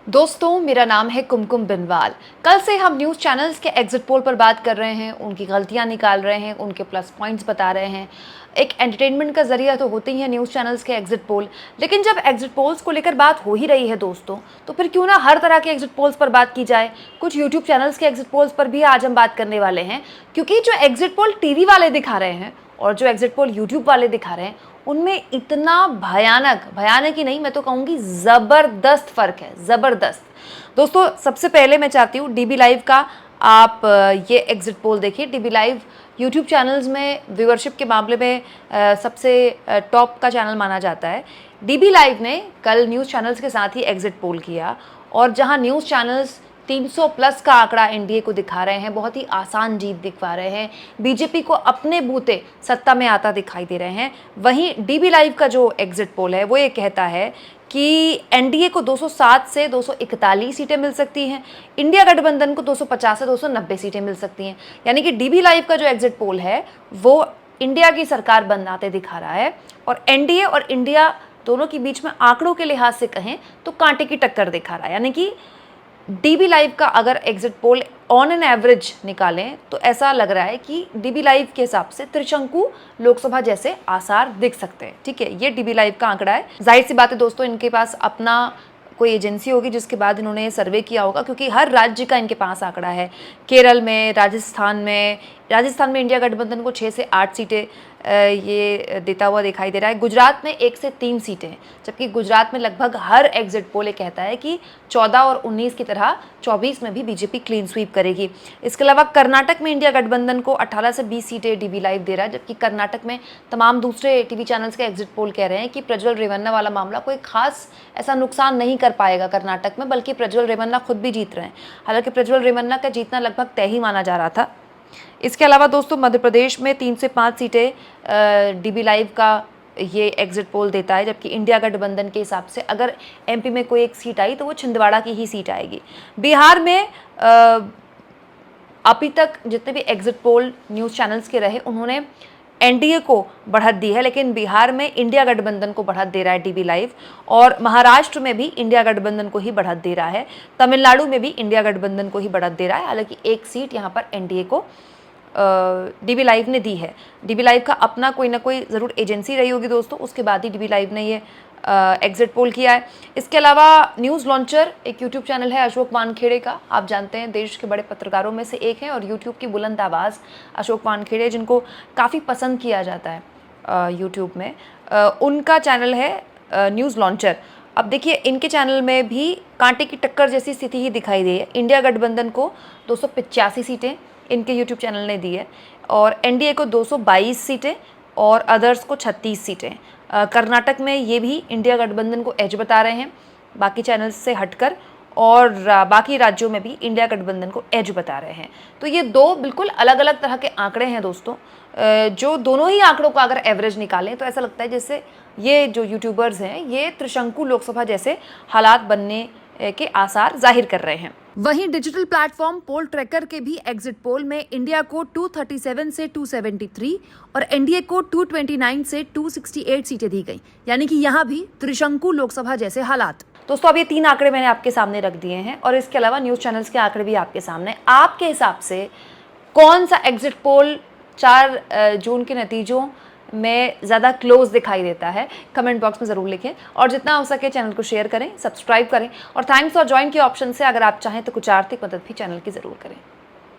दोस्तों, मेरा नाम है कुमकुम बिनवाल। कल से हम न्यूज़ चैनल्स के एग्जिट पोल पर बात कर रहे हैं, उनकी गलतियां निकाल रहे हैं, उनके प्लस पॉइंट्स बता रहे हैं। एक एंटरटेनमेंट का ज़रिया तो होते ही है न्यूज़ चैनल्स के एग्जिट पोल, लेकिन जब एग्जिट पोल्स को लेकर बात हो ही रही है दोस्तों, तो फिर क्यों ना हर तरह के एग्जिट पोल्स पर बात की जाए। कुछ यूट्यूब चैनल्स के एग्जिट पोल्स पर भी आज हम बात करने वाले हैं, क्योंकि जो एग्जिट पोल टीवी वाले दिखा रहे हैं और जो एग्जिट पोल यूट्यूब वाले दिखा रहे हैं, उनमें इतना भयानक ही नहीं, मैं तो कहूँगी ज़बरदस्त फ़र्क है, ज़बरदस्त। दोस्तों, सबसे पहले मैं चाहती हूँ डीबी लाइव का आप ये एग्जिट पोल देखिए। डीबी लाइव यूट्यूब चैनल्स में व्यूअरशिप के मामले में सबसे टॉप का चैनल माना जाता है। डीबी लाइव ने कल न्यूज़ चैनल्स के साथ ही एग्जिट पोल किया, और जहां न्यूज़ चैनल्स 300 प्लस का आंकड़ा एनडीए को दिखा रहे हैं, बहुत ही आसान जीत दिखवा रहे हैं, बीजेपी को अपने बूते सत्ता में आता दिखाई दे रहे हैं, वहीं डीबी लाइव का जो एग्जिट पोल है वो ये कहता है कि एनडीए को 207 से 241 सीटें मिल सकती हैं, इंडिया गठबंधन को 250 से 290 सीटें मिल सकती हैं। यानी कि डीबी लाइव का जो एग्जिट पोल है वो इंडिया की सरकार बनाते दिखा रहा है, और एनडीए और इंडिया दोनों के बीच में आंकड़ों के लिहाज से कहें तो कांटे की टक्कर दिखा रहा है। यानी कि डीबी लाइव का अगर exit poll on an average निकालें तो ऐसा लग रहा है कि डीबी लाइव के हिसाब से त्रिशंकु लोकसभा जैसे आसार दिख सकते हैं। ठीक है, ये डीबी लाइव का आंकड़ा है। जाहिर सी बात है दोस्तों, इनके पास अपना कोई एजेंसी होगी जिसके बाद इन्होंने सर्वे किया होगा, क्योंकि हर राज्य का इनके पास आंकड़ा है। केरल में, राजस्थान में इंडिया गठबंधन को 6 से 8 सीटें ये देता हुआ दिखाई दे रहा है। गुजरात में 1 से 3 सीटें हैं, जबकि गुजरात में लगभग हर एग्जिट पोल ये कहता है कि 14 और 19 की तरह 24 में भी बीजेपी क्लीन स्वीप करेगी। इसके अलावा कर्नाटक में इंडिया गठबंधन को 18 से 20 सीटें डीबी लाइव दे रहा है, जबकि कर्नाटक में तमाम दूसरे टीवी चैनल्स के एग्जिट पोल कह रहे हैं कि प्रज्वल रेवन्ना वाला मामला कोई खास ऐसा नुकसान नहीं कर पाएगा कर्नाटक में, बल्कि प्रज्वल रेवन्ना खुद भी जीत रहे हैं। हालांकि प्रज्वल रेवन्ना का जीतना लगभग तय ही माना जा रहा था। इसके अलावा दोस्तों, मध्य प्रदेश में 3 से 5 सीटें डीबी लाइव का ये एग्जिट पोल देता है, जबकि इंडिया गठबंधन के हिसाब से अगर एमपी में कोई एक सीट आई तो वो छिंदवाड़ा की ही सीट आएगी। बिहार में अभी तक जितने भी एग्जिट पोल न्यूज़ चैनल्स के रहे, उन्होंने एनडीए को बढ़त दी है, लेकिन बिहार में इंडिया गठबंधन को बढ़त दे रहा है डीबी लाइव, और महाराष्ट्र में भी इंडिया गठबंधन को ही बढ़त दे रहा है। तमिलनाडु में भी इंडिया गठबंधन को ही बढ़त दे रहा है। हालांकि एक सीट यहाँ पर एनडीए को डीबी लाइव ने दी है। डीबी लाइव का अपना कोई ना कोई ज़रूर एजेंसी रही होगी दोस्तों, उसके बाद ही डीबी लाइव ने ये एग्जिट पोल किया है। इसके अलावा न्यूज़ लॉन्चर एक यूट्यूब चैनल है अशोक वानखेड़े का, आप जानते हैं देश के बड़े पत्रकारों में से एक हैं, और यूट्यूब की बुलंद आवाज़ अशोक वानखेड़े, जिनको काफ़ी पसंद किया जाता है यूट्यूब में। उनका चैनल है न्यूज़ लॉन्चर। अब देखिए, इनके चैनल में भी कांटे की टक्कर जैसी स्थिति ही दिखाई दी है। इंडिया गठबंधन को 285 सीटें इनके यूट्यूब चैनल ने दी है, और एनडीए को 222 सीटें और अदर्स को 36 सीटें। कर्नाटक में ये भी इंडिया गठबंधन को एज बता रहे हैं बाकी चैनल्स से हटकर, और बाकी राज्यों में भी इंडिया गठबंधन को एज बता रहे हैं। तो ये दो बिल्कुल अलग अलग तरह के आंकड़े हैं दोस्तों, जो दोनों ही आंकड़ों का अगर एवरेज निकालें तो ऐसा लगता है जैसे ये जो यूट्यूबर्स हैं ये त्रिशंकु लोकसभा जैसे हालात बनने के आसार जाहिर कर रहे हैं। वहीं डिजिटल प्लेटफॉर्म पोल ट्रैकर के भी एग्जिट पोल में इंडिया को 237 से 273 और एनडीए को 229 से 268 सीटें दी गई। यानी कि यहाँ भी त्रिशंकु लोकसभा जैसे हालात। दोस्तों, अब ये 3 आंकड़े मैंने आपके सामने रख दिए हैं, और इसके अलावा न्यूज़ चैनल्स के आंकड़े भी आपके सामने। आपके हिसाब से कौन सा एग्जिट पोल 4 जून के नतीजों में ज़्यादा क्लोज दिखाई देता है, कमेंट बॉक्स में ज़रूर लिखें, और जितना हो सके चैनल को शेयर करें, सब्सक्राइब करें, और थैंक्स और ज्वाइन के ऑप्शन से अगर आप चाहें तो कुछ आर्थिक मदद भी चैनल की ज़रूर करें।